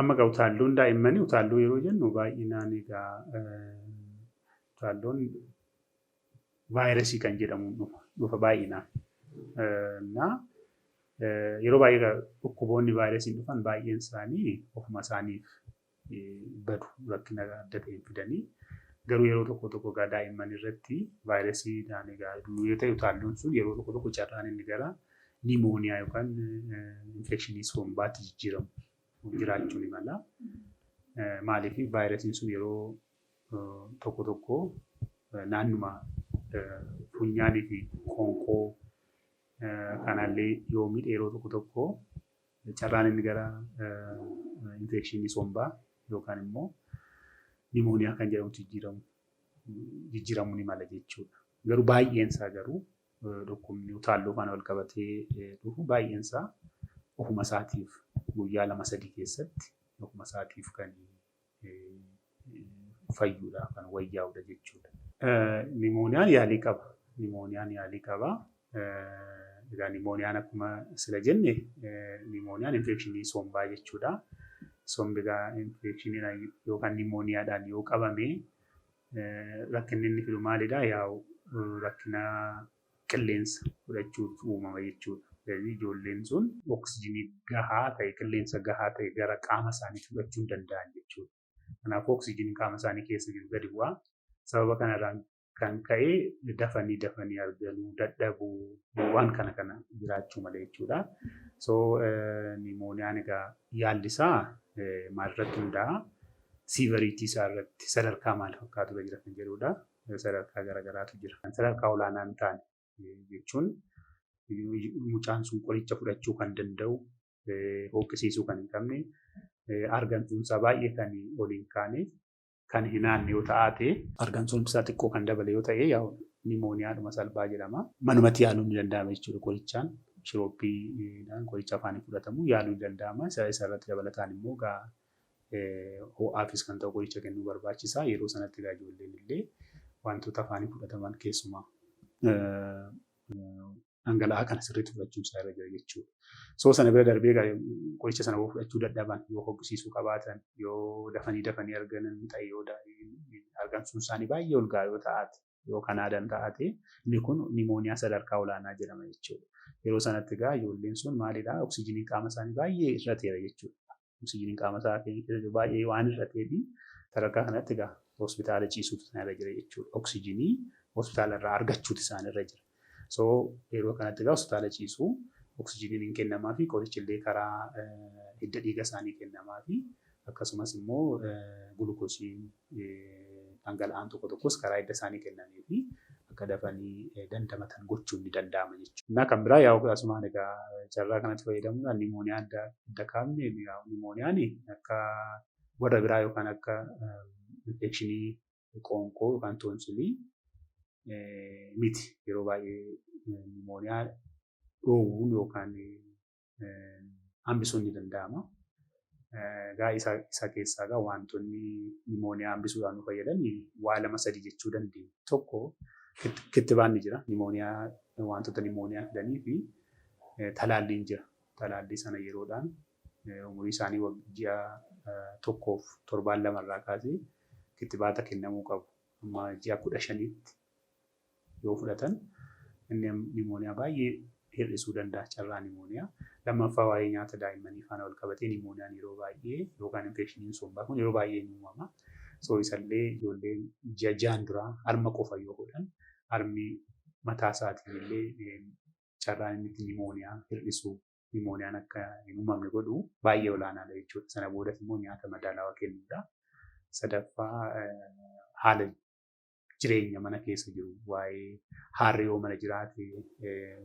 Amma egaa utaalloon daa'immanii utaalloo yeroo jennu baay'inaan egaa utaalloon vaayirasii kan jedhamu dhufa baay'inaan. Yeroo baay'ee dhukkuboonni vaayirasiin dhufan baay'een isaanii ofuma isaaniif badu rakkina adda ta'e fidanii garuu yeroo tokko egaa daa'imman irratti vaayirasiidhaan egaa yoo ta'e utaalloon sun yeroo tokko carraan inni gara nimooniyaa yookaan infekshinii sombaatti jijjiiramu jiraachuu ni mala. Maaliif vaayirasiin sun yeroo tokko naannuma funyaanii fi qoonqoo kanallee yoo miidhe yeroo tokko carraan inni gara infekshinii sombaa yookaan immoo nimooniyaa kan jedhamutti jijjiiramuu ni mala jechuudha. Garuu baay'een isaa garuu dhukkubni utaalloo kana wal qabatee dhufu baay'een isaa ofuma isaatiif guyyaa 2-3 keessatti ofuma isaatiif kan fayyuudha kan wayyaa'uudha jechuudha. Nimooniyaan yaalii qaba. Egaa nimooniyaan akkuma sila jenne nimooniyaan infekshinii sombaa jechuudha. Sombi egaa infekshiniidhaan yookaan nimooniyaadhaan yoo qabame rakkinni inni fidu maalidhaa? Rakkina qilleensa fudhachuutu uumama jechuudha. Ijoolleen sun oksijiinii gahaa ta'e qilleensa gahaa ta'e gara qaama isaanii fudhachuu hin danda'an jechuudha. Kanaafuu oksijiiniin qaama isaanii keessa jiru gadi bu'aa. Sababa kanarraan kan ka'e dafanii arganuu dadhabuu waan kana jiraachuu mala jechuudha. Nimooniyaan egaa yaalli isaa maalirratti hundaa'a? Siivariitii isaa irratti sadarkaa maal fakkaatu jira kan jedhudha. Sadarkaa garaagaraatu jira. Sadarkaa olaanaa hin taane jechuun mucaan sun qoricha fudhachuu kan danda'u, hooqqisiisuu kan hin qabne, argamtuunsaa baay'ee kan ol hin kaane, kan hin aanne yoo ta'e, argamtuunsaa xiqqoo kan dabale yoo ta'e nimooniyaadhuma salphaa jedhama. Manumatti yaaluun ni danda'ama jechuudha qorichaan. Shirooppiidhaan qoricha afaanii fudhatamu yaaluu ni danda'ama. Isa irratti dabalataan immoo ho'aafis kan ta'u qoricha kennuu barbaachisa. Yeroo sanatti egaa ijoolleen illee wantoota afaanii fudhataman keessumaa dhangala'aa kana sirriitti fudhachuun isaa irra jira jechuudha. Sana bira darbee qoricha sana fudhachuu dadhaban yoo hooqqisiisuu qabaatan yoo dafanii arganan ta'e yoo argamtuun isaanii baay'ee ol ga'aa yoo ta'ate yoo kanaadan ta'ate inni kun nimooniyaa sadarkaa olaanaa jedhama jechuudha. Yeroo sanatti egaa ijoolleen sun maalidhaa? Oksijiiniin qaama isaanii baay'ee hir'ateera jechuudha. Oksijiiniin qaama isaanii baay'ee waan hir'ateef sadarkaa kanatti egaa hospitaala ciisuutu isaan irra jira jechuudha. Oksijiinii hospitaala irraa argachuutu isaan irra jira. Yeroo kanatti egaa hospitaala ciisuu oksijiiniin hin kennamaa fi qorichillee karaa hidda dhiiga isaanii kennamaa fi akkasumas immoo gulukoosiin dhangala'aan tokkos karaa hidda isaanii kennamee fi akka dafanii dandamatan gochuun ni danda'ama jechuudha. Kan biraa akkasumaan egaa carraa kanatti fayyadamuudhaan nimooniyaa adda kaafne nimooniyaan akka warra biraa yookaan akka infekshinii qoonqoo yookaan toonsilii miti. Yeroo baay'ee nimooniyaa dhoowwuun yookaan hambisuun ni danda'ama. Egaa isa keessaa egaa wantoonni nimooniyaa hambisuudhaan nu fayyadan waa 2-3 jechuu dandeenya. Tokko kittibaan ni jira. Wantoota nimooniyaa fidanii fi talaalliin jira. Talaallii sana yeroodhaan umurii isaanii ji'a 1-7 irraa kaasee kittibaata kennamuu qabu. Amma ji'a 15tti yoo fudhatan inni nimooniyaa baay'ee hir'isuu danda'a carraa nimooniyaa. Lammaffaa waa'ee nyaata daa'immanii faana wal qabatee nimooniyaan yeroo baay'ee yookaan infekshiniin sombaa kun yeroo baay'ee ni uumama. Isallee ijoolleen ji'a 6 duraa harma qofa yoo godhan harmi mataa isaatiin illee carraan inni itti nimooniyaa hir'isuu nimooniyaan akka hin uumamne godhu baay'ee olaanaadha jechuudha. Sana boodas immoo nyaata madaalawaa kennuudha. Sadaffaa haala jireenya mana keessa jiru waa'ee haarri yoo mana jiraate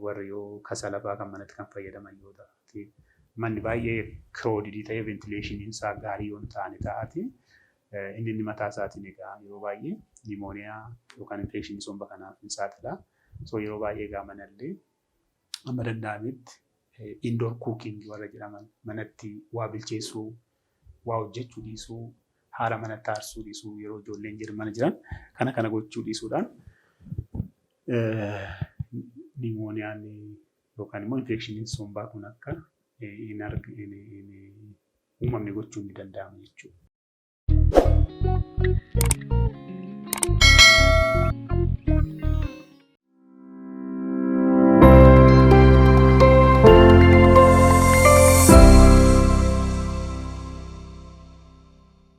warri yoo kasa lafaa kan manatti kan fayyadaman yoo ta'e manni baay'ee kiroodidii ta'ee ventileeshiniin isaa gaarii yoo hin taane ta'ate inni mataa isaatiin egaa yeroo baay'ee nimooniyaa yookaan infekshinii somba kanaaf hin saaxila. Yeroo baay'ee egaa manallee amma danda'ametti indoor kuukiing warra jedhaman manatti waa bilcheessuu, waa hojjechuu dhiisuu, haara manatti aarsuu dhiisuu yeroo ijoolleen mana jiran kana gochuu dhiisuudhaan nimooniyaan yookaan immoo infekshiniin sombaa kun akka hin uumamni gochuun ni danda'ama jechuudha.